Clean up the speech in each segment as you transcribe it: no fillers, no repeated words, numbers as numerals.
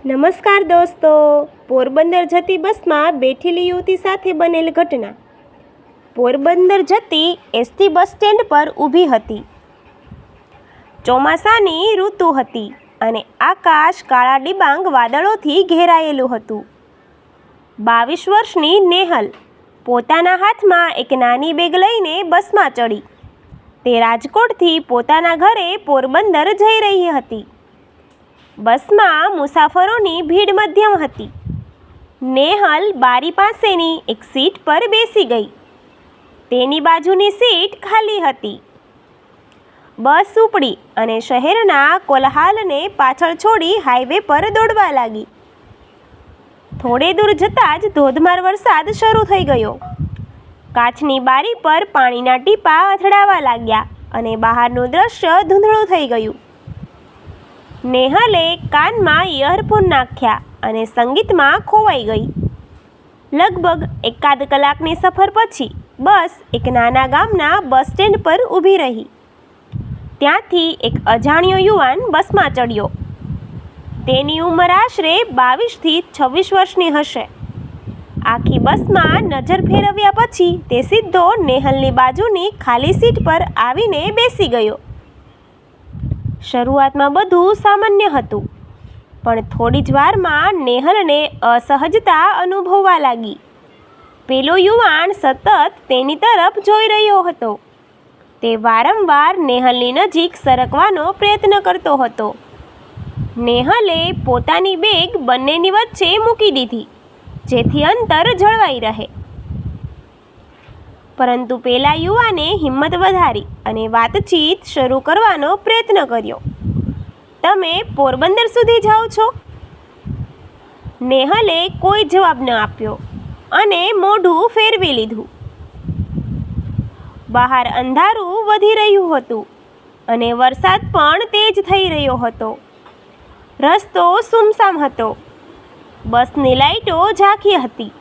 નમસ્કાર દોસ્તો, પોરબંદર જતી બસમાં બેઠેલી યુવતી સાથે બનેલ ઘટના. પોરબંદર જતી એસટી બસ સ્ટેન્ડ પર ઊભી હતી. ચોમાસાની ઋતુ હતી અને આકાશ કાળા ડિબાંગ વાદળોથી ઘેરાયેલું હતું. 22 વર્ષની નેહલ પોતાના હાથમાં એક નાની બેગ લઈને બસમાં ચડી. તે રાજકોટથી પોતાના ઘરે પોરબંદર જઈ રહી હતી. બસમાં મુસાફરોની ભીડ મધ્યમ હતી. નેહલ બારી પાસેની એક સીટ પર બેસી ગઈ. તેની બાજુની સીટ ખાલી હતી. બસ ઉપડી અને શહેરના કોલાહલને પાછળ છોડી હાઈવે પર દોડવા લાગી. થોડે દૂર જતાં જ ધોધમાર વરસાદ શરૂ થઈ ગયો. કાચની બારી પર પાણીના ટીપાં અથડાવા લાગ્યા અને બહારનું દ્રશ્ય ધૂંધળું થઈ ગયું. નેહલે કાનમાં ઇયરફોન નાખ્યા અને સંગીતમાં ખોવાઈ ગઈ. લગભગ એકાદ કલાકની સફર પછી બસ એક નાના ગામના બસ સ્ટેન્ડ પર ઊભી રહી. ત્યાંથી એક અજાણ્યો યુવાન બસમાં ચડ્યો. તેની ઉંમર આશરે 22 થી 26 વર્ષની હશે. આખી બસમાં નજર ફેરવ્યા પછી તે સીધો નેહલની બાજુની ખાલી સીટ પર આવીને બેસી ગયો. શરૂઆતમાં બધું સામાન્ય હતું, પણ થોડી જ વારમાં નેહલને અસહજતા અનુભવવા લાગી. પેલો યુવાન સતત તેની તરફ જોઈ રહ્યો હતો. તે વારંવાર નેહલની નજીક સરકવાનો પ્રયત્ન કરતો હતો. નેહલે પોતાની બેગ બંનેની વચ્ચે મૂકી દીધી, જેથી અંતર જળવાઈ રહે. પરંતુ પેલા યુવાને હિંમત વધારી અને વાતચીત શરૂ કરવાનો પ્રયત્ન કર્યો. તમે પોરબંદર સુધી જાઓ છો? નેહલે કોઈ જવાબ ન આપ્યો અને મોઢું ફેરવી લીધું. બહાર અંધારું વધી રહ્યું હતું અને વરસાદ પણ તેજ થઈ રહ્યો હતો. રસ્તો સુમસામ હતો. બસની લાઈટો ઝાંખી હતી.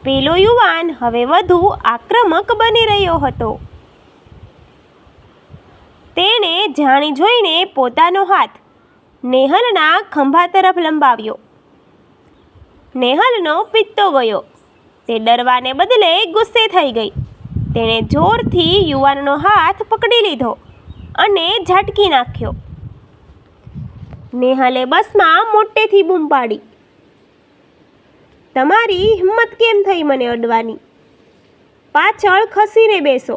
પેલો યુવાન હવે વધુ આક્રમક બની રહ્યો હતો. તેણે જાણી જોઈને પોતાનો હાથ નેહલના ખંભા તરફ લંબાવ્યો. નેહલનો પિત્તો ગયો. તે ડરવાને બદલે ગુસ્સે થઈ ગઈ. તેણે જોરથી યુવાનનો હાથ પકડી લીધો અને ઝાટકી નાખ્યો. નેહલે બસમાં મોટેથી બૂમ પાડી, તમારી હિંમત કેમ થઈ મને અડવાની? પાછળ ખસીને બેસો.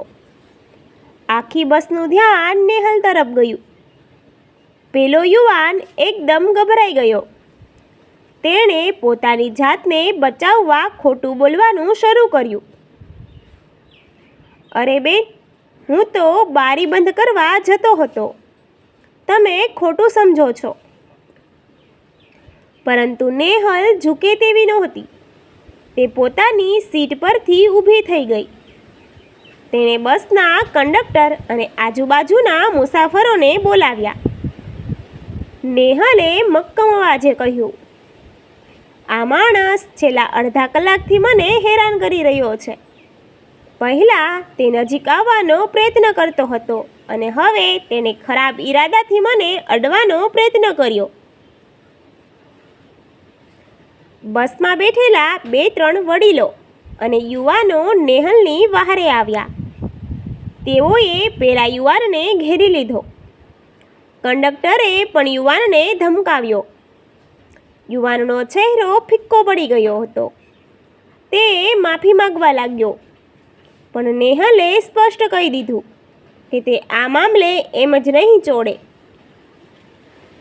આખી બસનું ધ્યાન નેહલ તરફ ગયું. પેલો યુવાન એકદમ ગભરાઈ ગયો. તેણે પોતાની જાતને બચાવવા ખોટું બોલવાનું શરૂ કર્યું. અરે બેન, હું તો બારી બંધ કરવા જતો હતો. તમે ખોટું સમજો છો. પરંતુ નેહલ ઝૂકે તેવી નહોતી. તે પોતાની સીટ પરથી ઊભી થઈ ગઈ. તેણે બસના કંડક્ટર અને આજુબાજુના મુસાફરોને બોલાવ્યા. નેહલે મક્કમ અવાજે કહ્યું, આ માણસ છેલ્લા અડધા કલાકથી મને હેરાન કરી રહ્યો છે. પહેલાં તે નજીક આવવાનો પ્રયત્ન કરતો હતો અને હવે તેણે ખરાબ ઈરાદાથી મને અડવાનો પ્રયત્ન કર્યો. બસમાં બેઠેલા 2-3 વડીલો અને યુવાનો નેહલની વહારે આવ્યા. તેઓએ પેલા યુવાનને ઘેરી લીધો. કંડક્ટરે પણ યુવાનને ધમકાવ્યો. યુવાનનો ચહેરો ફિક્કો પડી ગયો હતો. તે માફી માંગવા લાગ્યો, પણ નેહલે સ્પષ્ટ કહી દીધું કે તે આ મામલે એમ જ નહીં છોડે.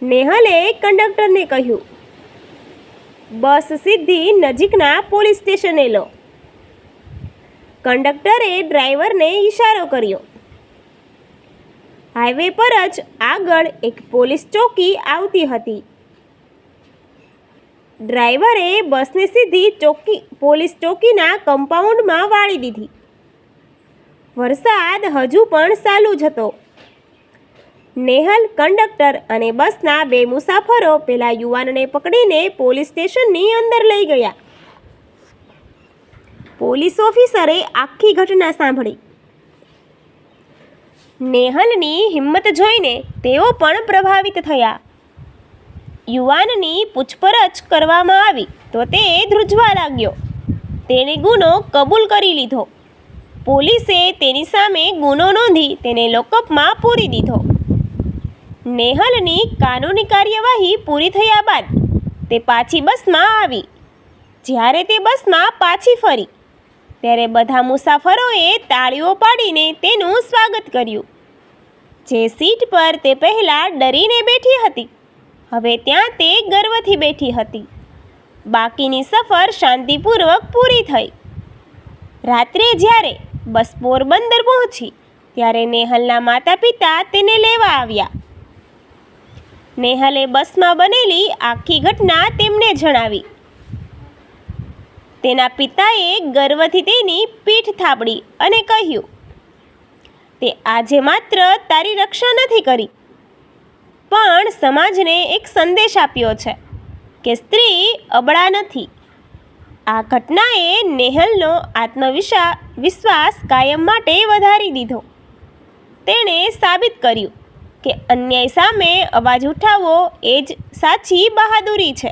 નેહલે કંડક્ટરને કહ્યું, બસ સીધી નજીકના પોલીસ સ્ટેશને લો. કંડક્ટરે ડ્રાઈવરને ઈશારો કર્યો. હાઈવે પર જ આગળ એક પોલીસ ચોકી આવતી હતી. ડ્રાઈવરે બસને સીધી પોલીસ ચોકીના કમ્પાઉન્ડમાં વાળી દીધી. વરસાદ હજુ પણ ચાલુ જ હતો. નેહલ, કંડક્ટર અને બસના 2 મુસાફરો પેલા યુવાનને પકડીને પોલીસ સ્ટેશનની અંદર લઈ ગયા. પોલીસ ઓફિસરે આખી ઘટના સાંભળી. નેહલની હિંમત જોઈને તેઓ પણ પ્રભાવિત થયા. યુવાનની પૂછપરછ કરવામાં આવી તો તે ધ્રુજવા લાગ્યો. તેણે ગુનો કબૂલ કરી લીધો. પોલીસે તેની સામે ગુનો નોંધી તેને લોકઅપમાં પૂરી દીધો. નેહલની કાનૂની કાર્યવાહી પૂરી થયા બાદ તે પાછી બસમાં આવી. જ્યારે તે બસમાં પાછી ફરી ત્યારે બધા મુસાફરોએ તાળીઓ પાડીને તેનું સ્વાગત કર્યું. જે સીટ પર તે પહેલાં ડરીને બેઠી હતી, હવે ત્યાં તે ગર્વથી બેઠી હતી. બાકીની સફર શાંતિપૂર્વક પૂરી થઈ. રાત્રે જ્યારે બસ પોરબંદર પહોંચી ત્યારે નેહલના માતા પિતા તેને લેવા આવ્યા. નેહલે બસમાં બનેલી આખી ઘટના તેમને જણાવી. તેના પિતાએ ગર્વથી તેની પીઠ થાબડી અને કહ્યું, તે આજે માત્ર તારી રક્ષા નથી કરી, પણ સમાજને એક સંદેશ આપ્યો છે કે સ્ત્રી અબળા નથી. આ ઘટનાએ નેહલનો આત્મવિશ્વાસ કાયમ માટે વધારી દીધો. તેણે સાબિત કર્યું કે અન્યાય સામે અવાજ ઉઠાવવો એ જ સાચી બહાદુરી છે.